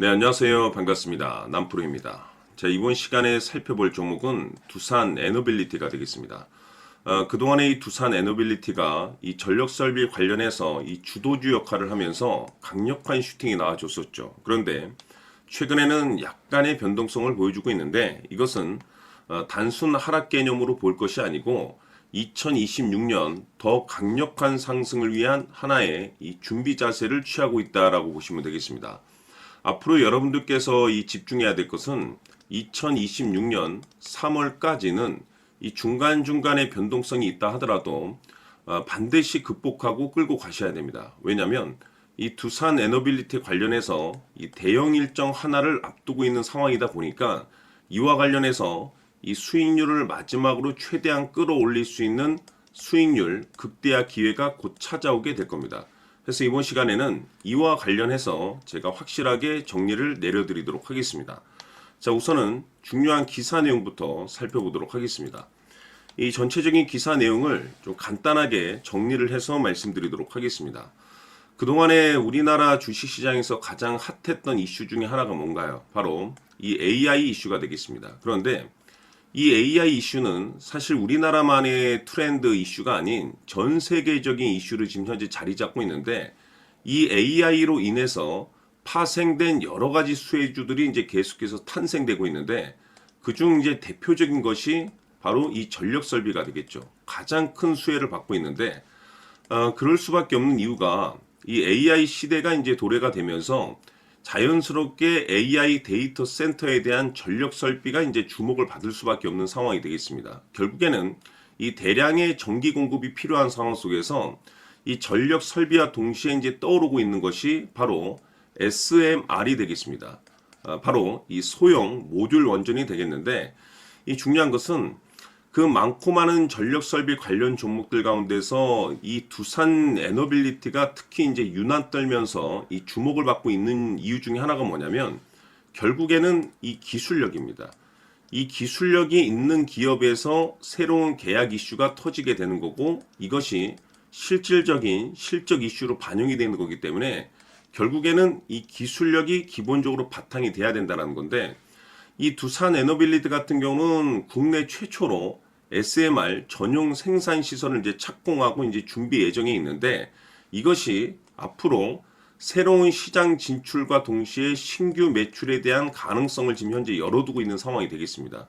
네, 안녕하세요. 반갑습니다. 남프로입니다. 자, 이번 시간에 살펴볼 종목은 두산 에너빌리티가 되겠습니다. 그동안에 이 두산 에너빌리티가 이 전력 설비 관련해서 이 주도주 역할을 하면서 강력한 슈팅이 나와줬었죠. 그런데 최근에는 약간의 변동성을 보여주고 있는데 이것은 단순 하락 개념으로 볼 것이 아니고 2026년 더 강력한 상승을 위한 하나의 이 준비 자세를 취하고 있다라고 보시면 되겠습니다. 앞으로 여러분들께서 이 집중해야 될 것은 2026년 3월까지는 이 중간중간에 변동성이 있다 하더라도 반드시 극복하고 끌고 가셔야 됩니다. 왜냐하면 이 두산 에너빌리티 관련해서 이 대형 일정 하나를 앞두고 있는 상황이다 보니까 이와 관련해서 이 수익률을 마지막으로 최대한 끌어올릴 수 있는 수익률 극대화 기회가 곧 찾아오게 될 겁니다. 그래서 이번 시간에는 이와 관련해서 제가 확실하게 정리를 내려드리도록 하겠습니다. 자, 우선은 중요한 기사 내용부터 살펴보도록 하겠습니다. 이 전체적인 기사 내용을 좀 간단하게 정리를 해서 말씀드리도록 하겠습니다. 그동안에 우리나라 주식시장에서 가장 핫했던 이슈 중에 하나가 뭔가요? 바로 이 AI 이슈가 되겠습니다. 그런데 이 AI 이슈는 사실 우리나라만의 트렌드 이슈가 아닌 전 세계적인 이슈를 지금 현재 자리 잡고 있는데 이 AI로 인해서 파생된 여러 가지 수혜주들이 이제 계속해서 탄생되고 있는데 그중 이제 대표적인 것이 바로 이 전력 설비가 되겠죠. 가장 큰 수혜를 받고 있는데 그럴 수밖에 없는 이유가 이 AI 시대가 이제 도래가 되면서 자연스럽게 AI 데이터 센터에 대한 전력 설비가 이제 주목을 받을 수밖에 없는 상황이 되겠습니다. 결국에는 이 대량의 전기 공급이 필요한 상황 속에서 이 전력 설비와 동시에 이제 떠오르고 있는 것이 바로 SMR이 되겠습니다. 바로 이 소형 모듈 원전이 되겠는데 이 중요한 것은 그 많고 많은 전력 설비 관련 종목들 가운데서 이 두산 에너빌리티가 특히 이제 유난 떨면서 이 주목을 받고 있는 이유 중에 하나가 뭐냐면 결국에는 이 기술력입니다. 이 기술력이 있는 기업에서 새로운 계약 이슈가 터지게 되는 거고 이것이 실질적인 실적 이슈로 반영이 되는 거기 때문에 결국에는 이 기술력이 기본적으로 바탕이 돼야 된다는 건데 이 두산 에너빌리티 같은 경우는 국내 최초로 SMR 전용 생산 시설을 이제 착공하고 이제 준비 예정에 있는데 이것이 앞으로 새로운 시장 진출과 동시에 신규 매출에 대한 가능성을 지금 현재 열어두고 있는 상황이 되겠습니다.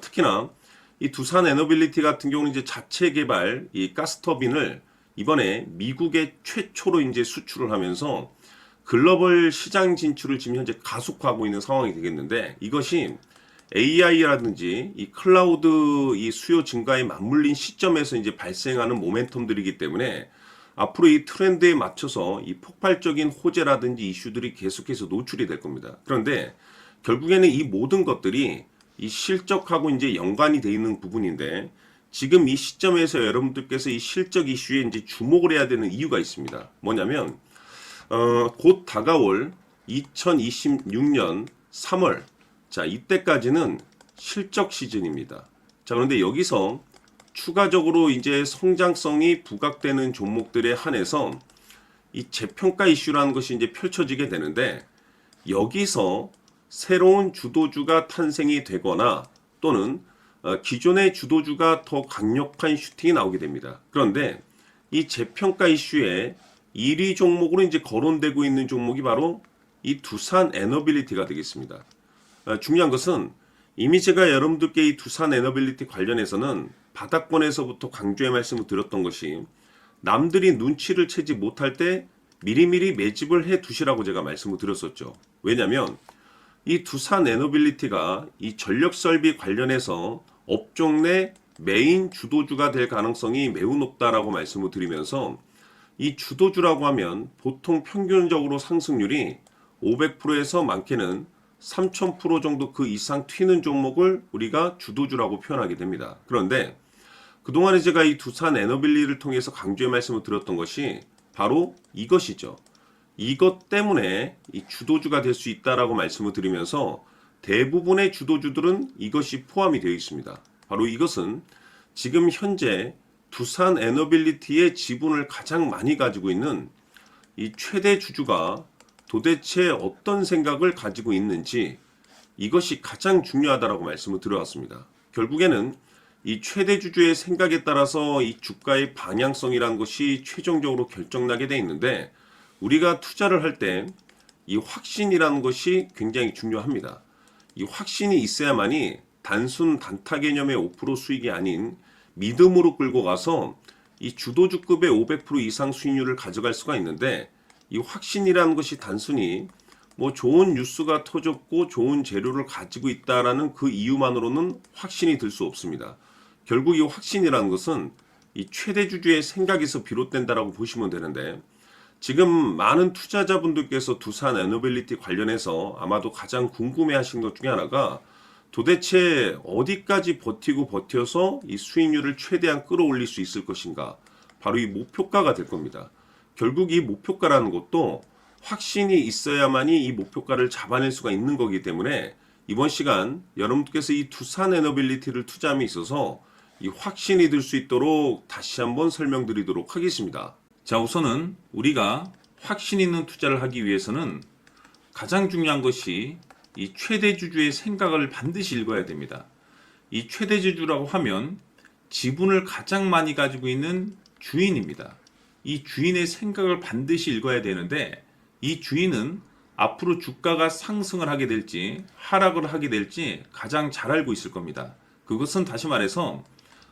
특히나 이 두산 에너빌리티 같은 경우는 이제 자체 개발 이 가스터빈을 이번에 미국에 최초로 이제 수출을 하면서 글로벌 시장 진출을 지금 현재 가속화하고 있는 상황이 되겠는데 이것이 AI라든지 이 클라우드 이 수요 증가에 맞물린 시점에서 이제 발생하는 모멘텀들이기 때문에 앞으로 이 트렌드에 맞춰서 이 폭발적인 호재라든지 이슈들이 계속해서 노출이 될 겁니다. 그런데 결국에는 이 모든 것들이 이 실적하고 이제 연관이 돼 있는 부분인데 지금 이 시점에서 여러분들께서 이 실적 이슈에 이제 주목을 해야 되는 이유가 있습니다. 뭐냐면 곧 다가올 2026년 3월 자 이때까지는 실적 시즌입니다. 자 그런데 여기서 추가적으로 이제 성장성이 부각되는 종목들에 한해서 이 재평가 이슈라는 것이 이제 펼쳐지게 되는데 여기서 새로운 주도주가 탄생이 되거나 또는 기존의 주도주가 더 강력한 슈팅이 나오게 됩니다. 그런데 이 재평가 이슈에 1위 종목으로 이제 거론되고 있는 종목이 바로 이 두산 에너빌리티가 되겠습니다. 중요한 것은 이미 제가 여러분들께 이 두산 에너빌리티 관련해서는 바닥권에서부터 강조의 말씀을 드렸던 것이 남들이 눈치를 채지 못할 때 미리미리 매집을 해 두시라고 제가 말씀을 드렸었죠. 왜냐하면 이 두산 에너빌리티가 이 전력 설비 관련해서 업종 내 메인 주도주가 될 가능성이 매우 높다라고 말씀을 드리면서 이 주도주라고 하면 보통 평균적으로 상승률이 500%에서 많게는 3000% 정도 그 이상 튀는 종목을 우리가 주도주라고 표현하게 됩니다. 그런데 그동안에 제가 이 두산 에너빌리를 통해서 강조의 말씀을 드렸던 것이 바로 이것이죠. 이것 때문에 이 주도주가 될 수 있다라고 말씀을 드리면서 대부분의 주도주들은 이것이 포함이 되어 있습니다. 바로 이것은 지금 현재 두산 에너빌리티의 지분을 가장 많이 가지고 있는 이 최대 주주가 도대체 어떤 생각을 가지고 있는지 이것이 가장 중요하다라고 말씀을 드려왔습니다. 결국에는 이 최대 주주의 생각에 따라서 이 주가의 방향성이라는 것이 최종적으로 결정나게 돼 있는데 우리가 투자를 할 때 이 확신이라는 것이 굉장히 중요합니다. 이 확신이 있어야만이 단순 단타 개념의 5% 수익이 아닌 믿음으로 끌고 가서 이 주도주급의 500% 이상 수익률을 가져갈 수가 있는데 이 확신이라는 것이 단순히 뭐 좋은 뉴스가 터졌고 좋은 재료를 가지고 있다라는 그 이유만으로는 확신이 들 수 없습니다. 결국 이 확신이라는 것은 이 최대 주주의 생각에서 비롯된다라고 보시면 되는데 지금 많은 투자자분들께서 두산 에너빌리티 관련해서 아마도 가장 궁금해하신 것 중에 하나가 도대체 어디까지 버티고 버텨서 이 수익률을 최대한 끌어올릴 수 있을 것인가? 바로 이 목표가가 될 겁니다. 결국 이 목표가라는 것도 확신이 있어야만이 이 목표가를 잡아낼 수가 있는 거기 때문에 이번 시간 여러분께서 이 두산 에너빌리티를 투자함에 있어서 이 확신이 들 수 있도록 다시 한번 설명드리도록 하겠습니다. 자, 우선은 우리가 확신 있는 투자를 하기 위해서는 가장 중요한 것이 이 최대 주주의 생각을 반드시 읽어야 됩니다. 이 최대 주주라고 하면 지분을 가장 많이 가지고 있는 주인입니다. 이 주인의 생각을 반드시 읽어야 되는데 이 주인은 앞으로 주가가 상승을 하게 될지 하락을 하게 될지 가장 잘 알고 있을 겁니다. 그것은 다시 말해서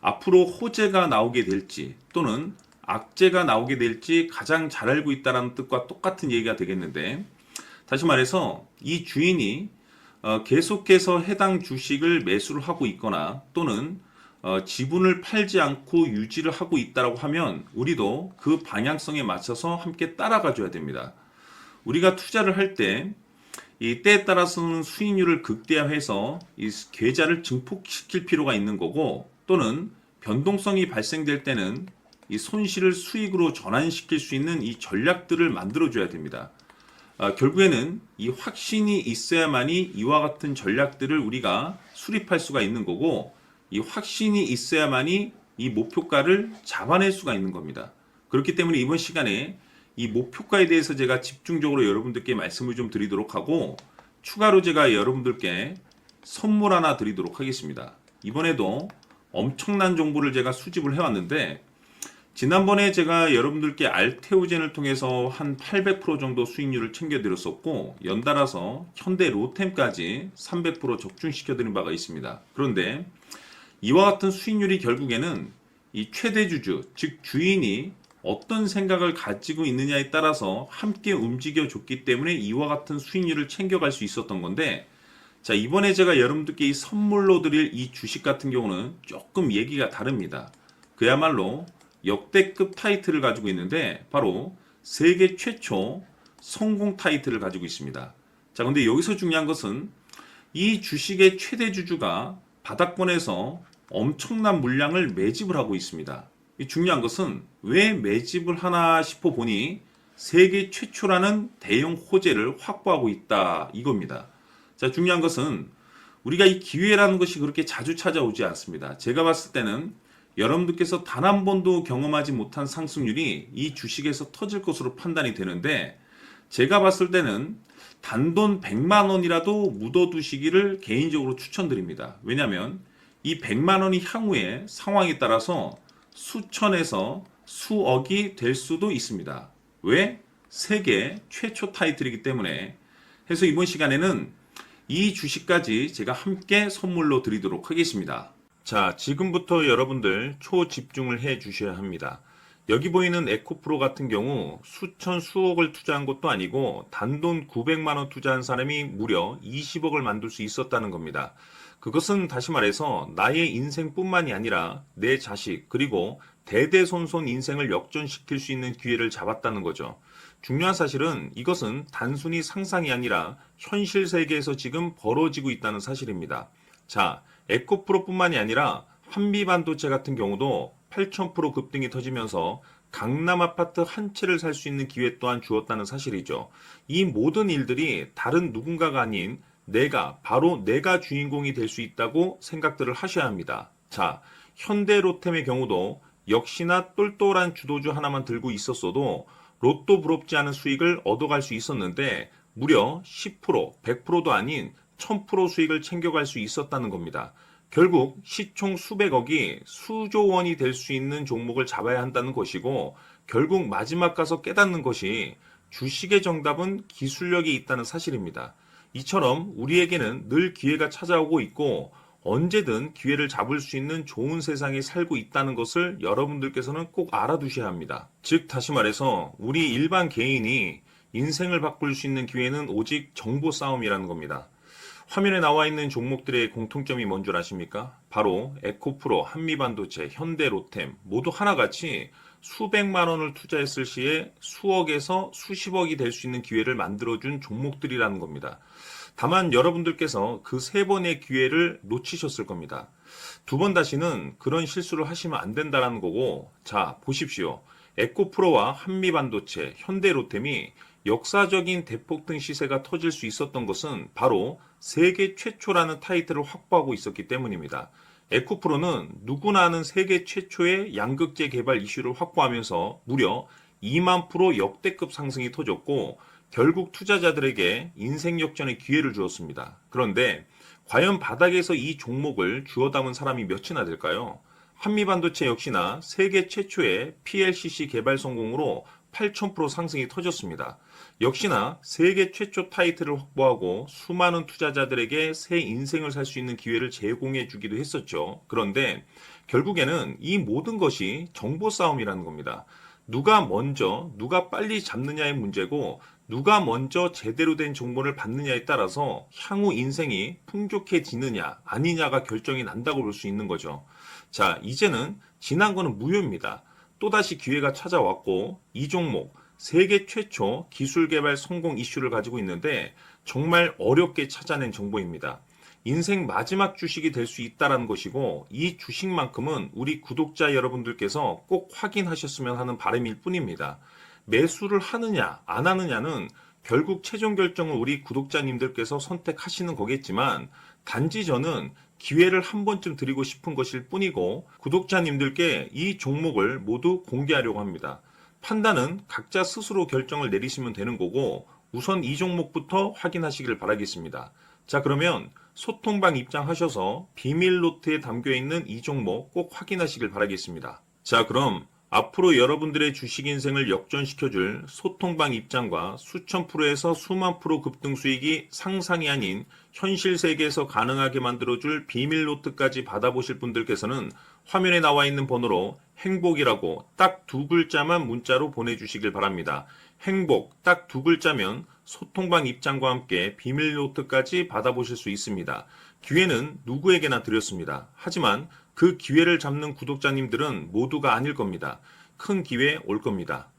앞으로 호재가 나오게 될지 또는 악재가 나오게 될지 가장 잘 알고 있다는 뜻과 똑같은 얘기가 되겠는데 다시 말해서 이 주인이 계속해서 해당 주식을 매수를 하고 있거나 또는 지분을 팔지 않고 유지를 하고 있다고 하면 우리도 그 방향성에 맞춰서 함께 따라가 줘야 됩니다. 우리가 투자를 할 때 이 때에 따라서는 수익률을 극대화해서 이 계좌를 증폭시킬 필요가 있는 거고 또는 변동성이 발생될 때는 이 손실을 수익으로 전환시킬 수 있는 이 전략들을 만들어 줘야 됩니다. 결국에는 이 확신이 있어야만이 이와 같은 전략들을 우리가 수립할 수가 있는 거고 이 확신이 있어야만이 이 목표가를 잡아낼 수가 있는 겁니다. 그렇기 때문에 이번 시간에 이 목표가에 대해서 제가 집중적으로 여러분들께 말씀을 좀 드리도록 하고 추가로 제가 여러분들께 선물 하나 드리도록 하겠습니다. 이번에도 엄청난 정보를 제가 수집을 해왔는데 지난번에 제가 여러분들께 알테오젠을 통해서 한 800% 정도 수익률을 챙겨드렸었고 연달아서 현대 로템까지 300% 적중시켜드린 바가 있습니다. 그런데 이와 같은 수익률이 결국에는 이 최대 주주, 즉 주인이 어떤 생각을 가지고 있느냐에 따라서 함께 움직여줬기 때문에 이와 같은 수익률을 챙겨갈 수 있었던 건데 자, 이번에 제가 여러분들께 이 선물로 드릴 이 주식 같은 경우는 조금 얘기가 다릅니다. 그야말로 역대급 타이틀을 가지고 있는데 바로 세계 최초 성공 타이틀을 가지고 있습니다. 자, 근데 여기서 중요한 것은 이 주식의 최대 주주가 바닥권에서 엄청난 물량을 매집을 하고 있습니다. 이 중요한 것은 왜 매집을 하나 싶어 보니 세계 최초라는 대형 호재를 확보하고 있다 이겁니다. 자, 중요한 것은 우리가 이 기회라는 것이 그렇게 자주 찾아오지 않습니다. 제가 봤을 때는 여러분들께서 단 한 번도 경험하지 못한 상승률이 이 주식에서 터질 것으로 판단이 되는데 제가 봤을 때는 단돈 100만 원이라도 묻어두시기를 개인적으로 추천드립니다. 왜냐하면 이 100만 원이 향후에 상황에 따라서 수천에서 수억이 될 수도 있습니다. 왜? 세계 최초 타이틀이기 때문에. 해서 이번 시간에는 이 주식까지 제가 함께 선물로 드리도록 하겠습니다. 자, 지금부터 여러분들 초집중을 해 주셔야 합니다. 여기 보이는 에코프로 같은 경우 수천 수억을 투자한 것도 아니고 단돈 900만 원 투자한 사람이 무려 20억을 만들 수 있었다는 겁니다. 그것은 다시 말해서 나의 인생뿐만이 아니라 내 자식 그리고 대대손손 인생을 역전시킬 수 있는 기회를 잡았다는 거죠. 중요한 사실은 이것은 단순히 상상이 아니라 현실 세계에서 지금 벌어지고 있다는 사실입니다. 자, 에코프로뿐만이 아니라 한미반도체 같은 경우도 8000% 급등이 터지면서 강남 아파트 한 채를 살 수 있는 기회 또한 주었다는 사실이죠. 이 모든 일들이 다른 누군가가 아닌 바로 내가 주인공이 될 수 있다고 생각들을 하셔야 합니다. 자, 현대로템의 경우도 역시나 똘똘한 주도주 하나만 들고 있었어도 로또 부럽지 않은 수익을 얻어갈 수 있었는데 무려 10%, 100%도 아닌 1000% 수익을 챙겨갈 수 있었다는 겁니다. 결국 시총 수백억이 수조 원이 될 수 있는 종목을 잡아야 한다는 것이고 결국 마지막 가서 깨닫는 것이 주식의 정답은 기술력이 있다는 사실입니다. 이처럼 우리에게는 늘 기회가 찾아오고 있고 언제든 기회를 잡을 수 있는 좋은 세상에 살고 있다는 것을 여러분들께서는 꼭 알아두셔야 합니다. 즉 다시 말해서 우리 일반 개인이 인생을 바꿀 수 있는 기회는 오직 정보 싸움이라는 겁니다. 화면에 나와 있는 종목들의 공통점이 뭔 줄 아십니까? 바로 에코프로, 한미반도체, 현대로템 모두 하나같이 수백만 원을 투자했을 시에 수억에서 수십억이 될 수 있는 기회를 만들어준 종목들이라는 겁니다. 다만 여러분들께서 그 세 번의 기회를 놓치셨을 겁니다. 두 번 다시는 그런 실수를 하시면 안 된다는 거고, 자, 보십시오. 에코프로와 한미반도체, 현대로템이 역사적인 대폭등 시세가 터질 수 있었던 것은 바로 세계 최초라는 타이틀을 확보하고 있었기 때문입니다. 에코프로는 누구나 아는 세계 최초의 양극재 개발 이슈를 확보하면서 무려 2만 프로 역대급 상승이 터졌고 결국 투자자들에게 인생 역전의 기회를 주었습니다. 그런데 과연 바닥에서 이 종목을 주워 담은 사람이 몇이나 될까요? 한미반도체 역시나 세계 최초의 PLCC 개발 성공으로 8000% 상승이 터졌습니다. 역시나 세계 최초 타이틀을 확보하고 수많은 투자자들에게 새 인생을 살 수 있는 기회를 제공해 주기도 했었죠. 그런데 결국에는 이 모든 것이 정보 싸움이라는 겁니다. 누가 먼저, 누가 빨리 잡느냐의 문제고 누가 먼저 제대로 된 정보를 받느냐에 따라서 향후 인생이 풍족해지느냐 아니냐가 결정이 난다고 볼 수 있는 거죠. 자, 이제는 지난 거는 무효입니다. 또다시 기회가 찾아왔고 이 종목 세계 최초 기술 개발 성공 이슈를 가지고 있는데 정말 어렵게 찾아낸 정보입니다. 인생 마지막 주식이 될 수 있다는 것이고 이 주식만큼은 우리 구독자 여러분들께서 꼭 확인하셨으면 하는 바람일 뿐입니다. 매수를 하느냐 안 하느냐는 결국 최종 결정을 우리 구독자님들께서 선택하시는 거겠지만 단지 저는 기회를 한 번쯤 드리고 싶은 것일 뿐이고 구독자님들께 이 종목을 모두 공개하려고 합니다. 판단은 각자 스스로 결정을 내리시면 되는 거고 우선 이 종목부터 확인하시길 바라겠습니다. 자, 그러면 소통방 입장하셔서 비밀 노트에 담겨 있는 이 종목 꼭 확인하시길 바라겠습니다. 자, 그럼 앞으로 여러분들의 주식 인생을 역전시켜줄 소통방 입장과 수천 프로에서 수만 프로 급등 수익이 상상이 아닌 현실 세계에서 가능하게 만들어줄 비밀 노트까지 받아보실 분들께서는 화면에 나와 있는 번호로 행복이라고 딱 두 글자만 문자로 보내주시길 바랍니다. 행복 딱 두 글자면 소통방 입장과 함께 비밀 노트까지 받아보실 수 있습니다. 기회는 누구에게나 드렸습니다. 하지만 그 기회를 잡는 구독자님들은 모두가 아닐 겁니다. 큰 기회 올 겁니다.